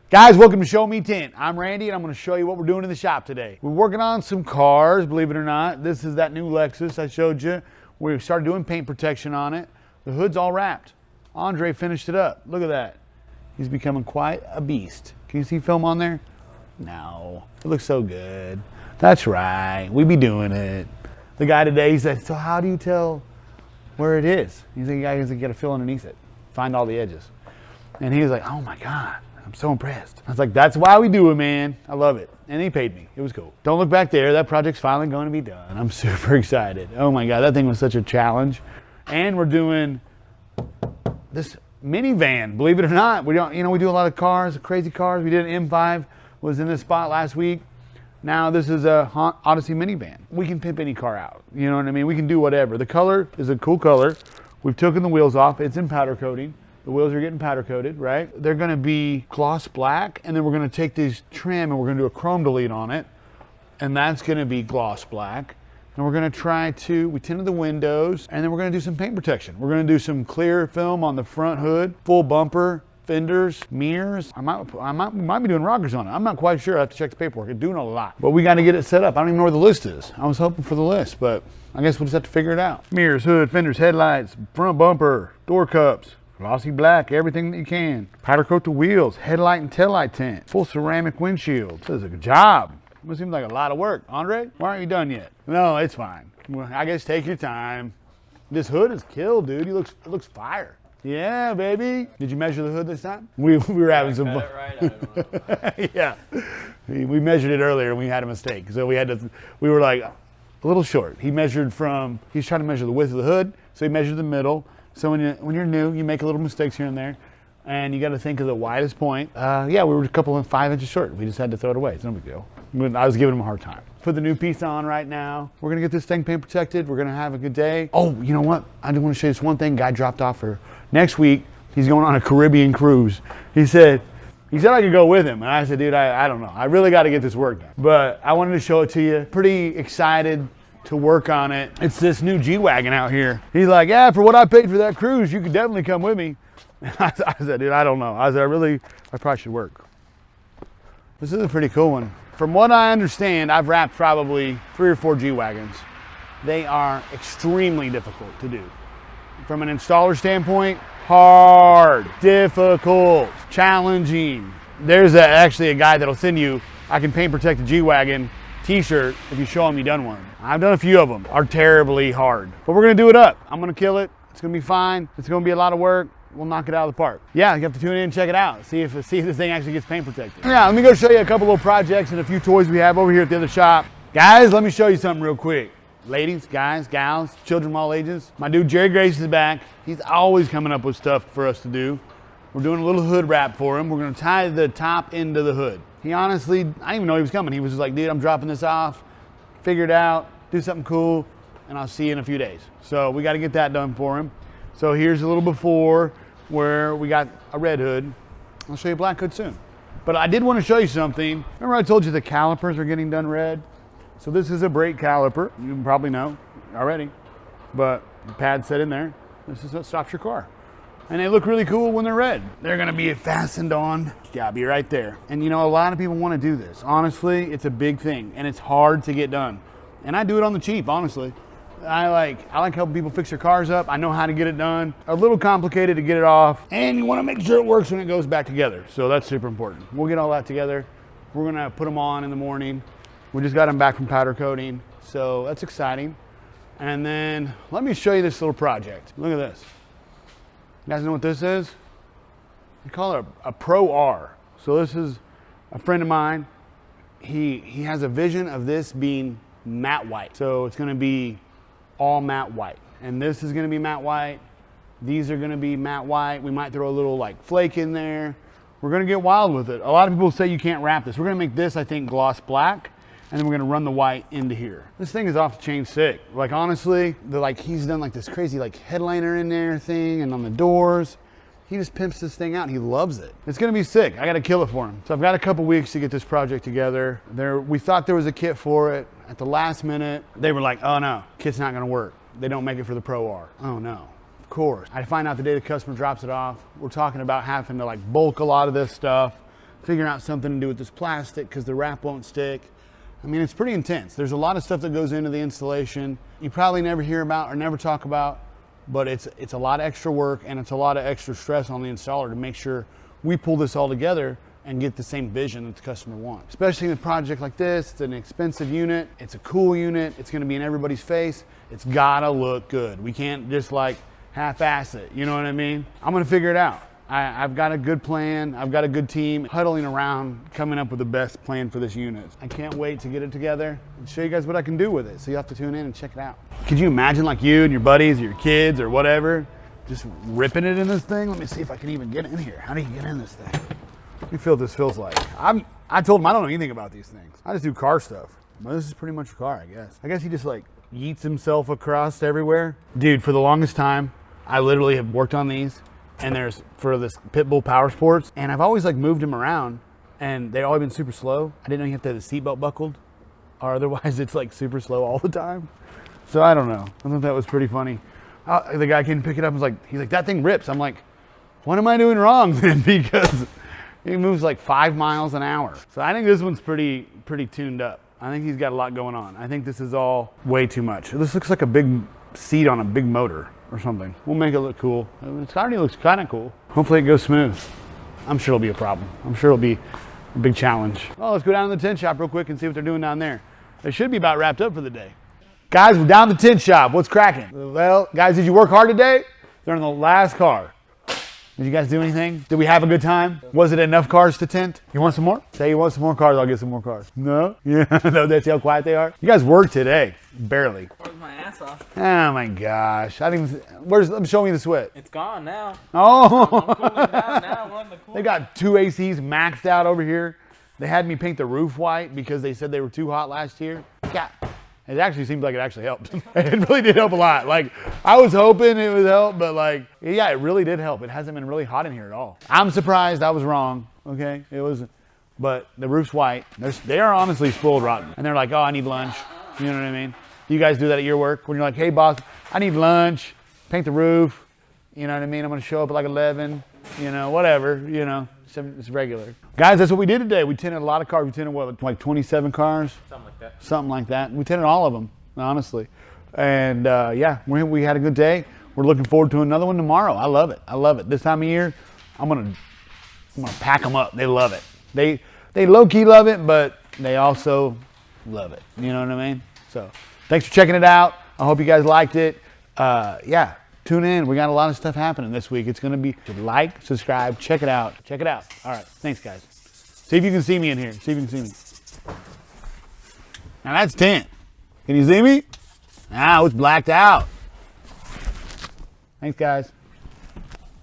Guys, welcome to Show Me Tint. I'm Randy and I'm going to show you what we're doing in the shop today. We're working on some cars, believe it or not. This is that new Lexus I showed you. We started doing paint protection on it. The hood's all wrapped. Andre finished it up. Look at that. He's becoming quite a beast. Can you see film on there? No. It looks so good. That's right. We be doing it. The guy today, he said, so how do you tell where it is? He's like, you guys got to feel underneath it. Find all the edges. And he was like, oh my God. I'm so impressed. I was like, that's why we do it, man. I love it. And he paid me. It was cool. Don't look back there. That project's finally going to be done. I'm super excited. Oh my God, that thing was such a challenge. And we're doing this minivan, believe it or not. We don't, we do a lot of cars, crazy cars. We did an M5, was in this spot last week. Now this is a Odyssey minivan. We can pimp any car out. You know what I mean? We can do whatever. The color is a cool color. We've taken the wheels off. It's in powder coating. The wheels are getting powder coated, right? They're gonna be gloss black, and then we're gonna take these trim and we're gonna do a chrome delete on it, and that's gonna be gloss black. And we're gonna we tinted the windows, and then we're gonna do some paint protection. We're gonna do some clear film on the front hood, full bumper, fenders, mirrors. I might be doing rockers on it. I'm not quite sure. I have to check the paperwork. I'm doing a lot. But we gotta get it set up. I don't even know where the list is. I was hoping for the list, but I guess we'll just have to figure it out. Mirrors, hood, fenders, headlights, front bumper, door cups. Glossy black, everything that you can. Powder coat the wheels, headlight and taillight tint, full ceramic windshield. This is a good job. It seems like a lot of work. Andre, why aren't you done yet? No, it's fine. Well, I guess take your time. This hood is killed, dude. It looks fire. Yeah, baby. Did you measure the hood this time? We were having some fun. Right? I don't know. Yeah. We measured it earlier and we had a mistake. So we were like a little short. He's trying to measure the width of the hood, so he measured the middle. So when you're new, you make a little mistakes here and there, and you got to think of the widest point. Yeah, we were a couple of 5 inches short. We just had to throw it away. It's no big deal. I was giving him a hard time. Put the new piece on right now. We're gonna get this thing paint protected. We're gonna have a good day. Oh, you know what? I do want to show you this one thing. Guy dropped off for next week. He's going on a Caribbean cruise. He said I could go with him, and I said, dude, I don't know. I really got to get this work done. But I wanted to show it to you. Pretty excited to work on it. It's this new G-Wagon out here. He's like, yeah, for what I paid for that cruise, you could definitely come with me. I said, dude, I don't know. I said, I probably should work. This is a pretty cool one. From what I understand, I've wrapped probably 3 or 4 G-Wagons. They are extremely difficult to do. From an installer standpoint, hard, difficult, challenging. There's actually a guy that'll send you, I can paint protect a G-Wagon t-shirt if you show him you done one. I've done a few of them. Are terribly hard, but we're gonna do it up. I'm gonna kill it. It's gonna be fine. It's gonna be a lot of work. We'll knock it out of the park. Yeah, you have to tune in and check it out. See if this thing actually gets paint protected. Yeah, let me go show you a couple little projects and a few toys we have over here at the other shop. Guys, let me show you something real quick. Ladies, guys, gals, children of all ages. My dude Jerry Grace is back. He's always coming up with stuff for us to do. We're doing a little hood wrap for him. We're gonna tie the top end of the hood. He honestly, I didn't even know he was coming. He was just like, dude, I'm dropping this off, figure it out, do something cool, and I'll see you in a few days. So we got to get that done for him. So here's a little before where we got a red hood. I'll show you a black hood soon. But I did want to show you something. Remember I told you the calipers are getting done red? So this is a brake caliper. You probably know already, but the pad's set in there. This is what stops your car. And they look really cool when they're red. They're gonna be fastened on. Gotta be right there. And a lot of people wanna do this. Honestly, it's a big thing and it's hard to get done. And I do it on the cheap, honestly. I like helping people fix their cars up. I know how to get it done. A little complicated to get it off. And you wanna make sure it works when it goes back together. So that's super important. We'll get all that together. We're gonna put them on in the morning. We just got them back from powder coating. So that's exciting. And then let me show you this little project. Look at this. You guys know what this is? We call it a Pro R. So this is a friend of mine. He has a vision of this being matte white. So it's gonna be all matte white. And this is gonna be matte white. These are gonna be matte white. We might throw a little like flake in there. We're gonna get wild with it. A lot of people say you can't wrap this. We're gonna make this, I think, gloss black. And then we're gonna run the white into here. This thing is off the chain sick. Like honestly, he's done like this crazy like headliner in there thing and on the doors. He just pimps this thing out. He loves it. It's gonna be sick. I gotta kill it for him. So I've got a couple weeks to get this project together. We thought there was a kit for it. At the last minute, they were like, oh no, kit's not gonna work. They don't make it for the Pro R. Oh no, of course. I find out the day the customer drops it off. We're talking about having to like bulk a lot of this stuff, figuring out something to do with this plastic because the wrap won't stick. I mean, it's pretty intense. There's a lot of stuff that goes into the installation you probably never hear about or never talk about, but it's a lot of extra work and it's a lot of extra stress on the installer to make sure we pull this all together and get the same vision that the customer wants. Especially in a project like this, it's an expensive unit, it's a cool unit, it's gonna be in everybody's face, it's gotta look good. We can't just like half-ass it, you know what I mean? I'm gonna figure it out. I've got a good plan, I've got a good team huddling around, coming up with the best plan for this unit. I can't wait to get it together and show you guys what I can do with it, so you have to tune in and check it out. Could you imagine like you and your buddies or your kids or whatever, just ripping it in this thing? Let me see if I can even get in here. How do you get in this thing? Let me feel what this feels like. I told him I don't know anything about these things. I just do car stuff. But this is pretty much a car, I guess. I guess he just like yeets himself across everywhere. Dude, for the longest time, I literally have worked on these and there's for this Pitbull Power Sports, and I've always like moved them around and they've always been super slow. I didn't know you have to have the seatbelt buckled or otherwise it's like super slow all the time. So I don't know. I thought that was pretty funny. The guy came to pick it up and was like, he's like, that thing rips. I'm like, what am I doing wrong then? Because it moves like 5 miles an hour. So I think this one's pretty tuned up. I think he's got a lot going on. I think this is all way too much. This looks like a big seat on a big motor or something. We'll make it look cool. It already looks kind of cool. Hopefully it goes smooth. I'm sure it'll be a problem. I'm sure it'll be a big challenge. Well, let's go down to the tint shop real quick and see what they're doing down there. They should be about wrapped up for the day. Guys, we're down to the tint shop. What's cracking? Well, guys, did you work hard today? They're in the last car. Did you guys do anything? Did we have a good time? Was it enough cars to tint? You want some more? Say you want some more cars, I'll get some more cars. No? Yeah, no, that's how quiet they are. You guys worked today, barely. Worked my ass off. Oh my gosh. I didn't even, let me show me the sweat. It's gone now. Oh. I'm cooling down now. We're in the cool. They got 2 ACs maxed out over here. They had me paint the roof white because they said they were too hot last year. God. It actually seemed like it actually helped. It really did help a lot. Like, I was hoping it would help, but like, yeah, it really did help. It hasn't been really hot in here at all. I'm surprised I was wrong, okay? It was, but the roof's white. They are honestly spoiled rotten. And they're like, oh, I need lunch. You know what I mean? You guys do that at your work? When you're like, hey boss, I need lunch, paint the roof. You know what I mean? I'm gonna show up at like 11, you know, whatever, you know, it's regular. Guys, that's what we did today. We tinted a lot of cars. We tinted what, like 27 cars? Something like that. Something like that. We tinted all of them, honestly. And yeah, we had a good day. We're looking forward to another one tomorrow. I love it. I love it. This time of year, I'm gonna pack them up. They love it. They low-key love it, but they also love it. You know what I mean? So thanks for checking it out. I hope you guys liked it. Yeah. Tune in. We got a lot of stuff happening this week. It's going to be like, subscribe, check it out. Check it out. All right. Thanks, guys. See if you can see me in here. See if you can see me. Now that's tint. Can you see me? Now it's blacked out. Thanks, guys.